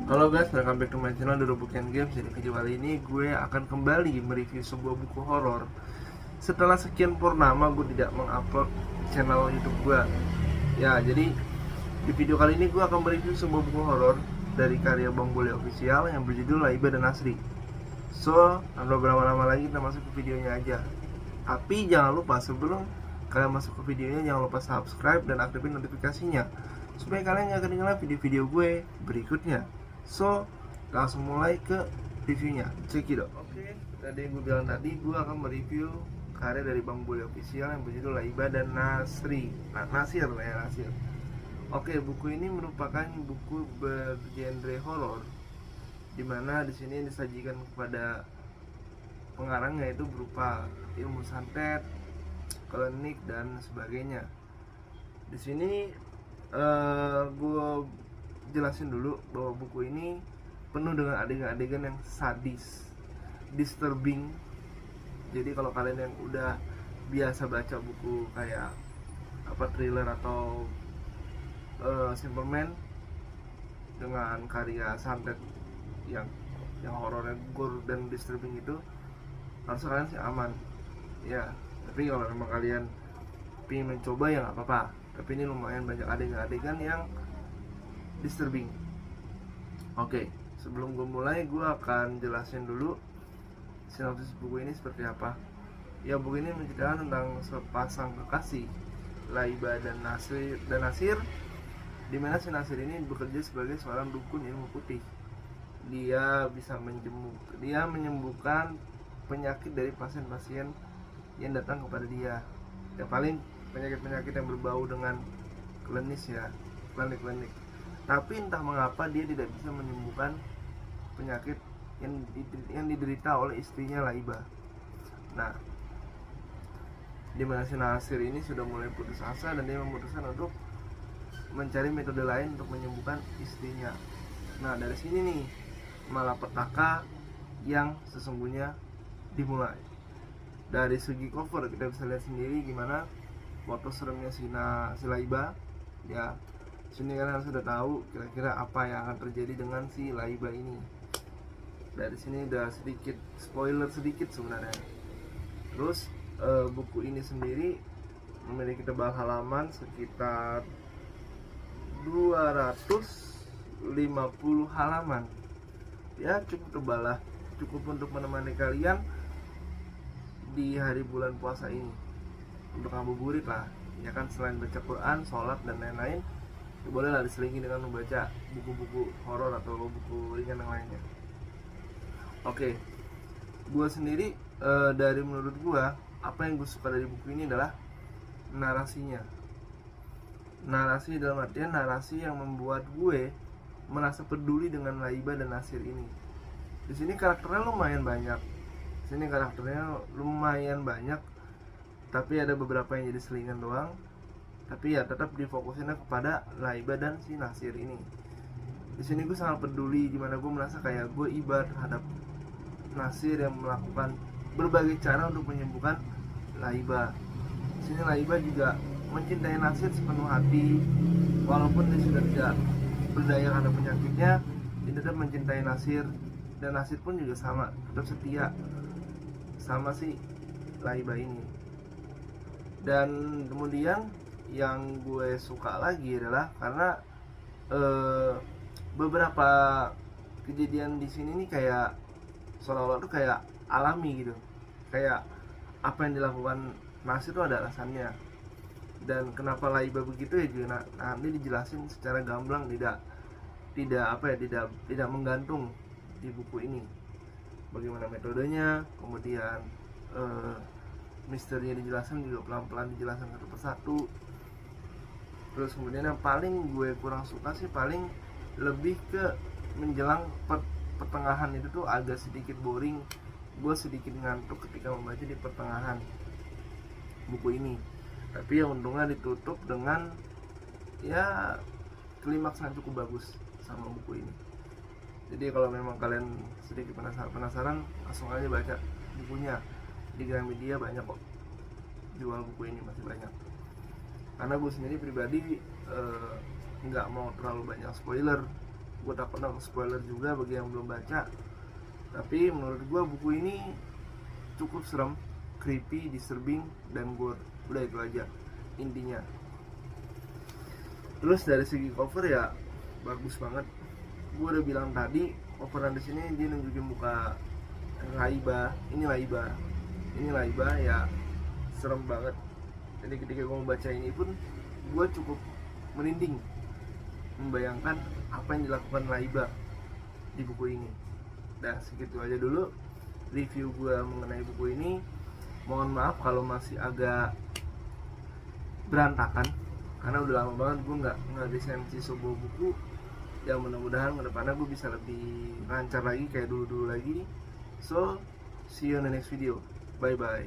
Halo guys, welcome back to my channel The Robocan Games. Jadi video kali ini gue akan kembali mereview sebuah buku horor. Setelah sekian purnama gue tidak mengupload channel YouTube gue. Ya, jadi di video kali ini gue akan mereview sebuah buku horor dari karya Bang Bole Official yang berjudul Laiba dan Nasri. So, tanpa berlama-lama lagi kita masuk ke videonya aja. Tapi jangan lupa sebelum kalian masuk ke videonya jangan lupa subscribe dan aktifin notifikasinya supaya kalian gak ketinggalan video-video gue berikutnya. So, langsung mulai ke reviewnya. Check it out. Oke, tadi yang gue bilang tadi gue akan mereview karya dari Bang Bole Official yang berjudul Laiba dan Nasri. Nasir lah ya, Nasir. Oke, buku ini merupakan buku bergenre horor, dimana di sini disajikan kepada pengarangnya itu berupa ilmu santet, klinik dan sebagainya. Di sini gue jelasin dulu bahwa buku ini penuh dengan adegan-adegan yang sadis, disturbing. Jadi kalau kalian yang udah biasa baca buku kayak thriller atau Simple Man dengan karya santet yang horornya gore dan disturbing itu, harusnya kalian sih aman ya. Tapi kalau memang kalian pengen mencoba ya nggak apa-apa. Tapi ini lumayan banyak adegan-adegan yang disturbing. Oke, sebelum gue mulai, gue akan jelasin dulu sinopsis buku ini seperti apa. Ya, buku ini menceritakan tentang sepasang kekasih, Laiba dan Nasir, di mana si Nasir ini bekerja sebagai seorang dukun ilmu putih. Dia bisa menyembuhkan penyakit dari pasien-pasien yang datang kepada dia. Ya paling penyakit-penyakit yang berbau dengan klinis ya, klinik. Tapi entah mengapa dia tidak bisa menyembuhkan penyakit yang diderita oleh istrinya Laiba. Nah, dimana si Nasir ini sudah mulai putus asa dan dia memutuskan untuk mencari metode lain untuk menyembuhkan istrinya. Nah, dari sini nih malapetaka yang sesungguhnya dimulai. Dari segi cover kita bisa lihat sendiri gimana foto seremnya si Laiba ya. Sini kalian sudah tahu kira-kira apa yang akan terjadi dengan si Laiba ini. Dari sini udah sedikit spoiler sedikit sebenarnya. Terus buku ini sendiri memiliki tebal halaman sekitar 250 halaman. Ya cukup tebal lah, cukup untuk menemani kalian di hari bulan puasa ini, untuk ngabuburit lah ya kan. Selain baca Quran, sholat dan lain-lain, bolehlah diselingi dengan membaca buku-buku horor atau buku ringan yang lainnya. Oke, gue sendiri dari menurut gue, apa yang gue suka dari buku ini adalah narasinya. Narasi dalam artian narasi yang membuat gue merasa peduli dengan Laiba dan Nasir ini. Di sini karakternya lumayan banyak. Tapi ada beberapa yang jadi selingan doang. Tapi ya tetap difokusinnya kepada Laiba dan si Nasir ini. Di sini gue sangat peduli, dimana gue merasa kayak gue iba terhadap Nasir yang melakukan berbagai cara untuk menyembuhkan Laiba. Di sini Laiba juga mencintai Nasir sepenuh hati, walaupun dia sudah tidak berdaya karena penyakitnya, dia tetap mencintai Nasir. Dan Nasir pun juga sama, tetap setia sama si Laiba ini. Dan kemudian yang gue suka lagi adalah karena beberapa kejadian di sini nih kayak seolah-olah tuh kayak alami gitu, kayak apa yang dilakukan Nasir itu ada alasannya. Dan kenapa Laiba begitu ya juga nanti dijelasin secara gamblang, tidak menggantung di buku ini. Bagaimana metodenya, kemudian misterinya dijelaskan juga pelan-pelan, dijelaskan satu persatu. Terus kemudian yang paling gue kurang suka sih paling lebih ke menjelang pertengahan itu tuh agak sedikit boring. Gue sedikit ngantuk ketika membaca di pertengahan buku ini. Tapi ya untungnya ditutup dengan ya klimaks yang cukup bagus sama buku ini. Jadi kalau memang kalian sedikit penasaran, langsung aja baca bukunya. Di Gramedia banyak kok jual buku ini, masih banyak. Karena gue sendiri pribadi nggak mau terlalu banyak spoiler gue takut nang spoiler juga bagi yang belum baca. Tapi menurut gue buku ini cukup serem, creepy, disturbing, dan gore. Udah itu aja intinya. Terus dari segi cover ya bagus banget. Gue udah bilang tadi, coveran di sini dia nunjukin muka Laiba. Ini Laiba ya, serem banget. Jadi ketika gue membaca ini pun gue cukup merinding membayangkan apa yang dilakukan Laiba di buku ini. Nah segitu aja dulu review gue mengenai buku ini. Mohon maaf kalau masih agak berantakan karena udah lama banget gue nggak resensi sebuah buku. Yang mudah-mudahan kedepannya gue bisa lebih lancar lagi kayak dulu lagi. So see you in the next video. Bye bye.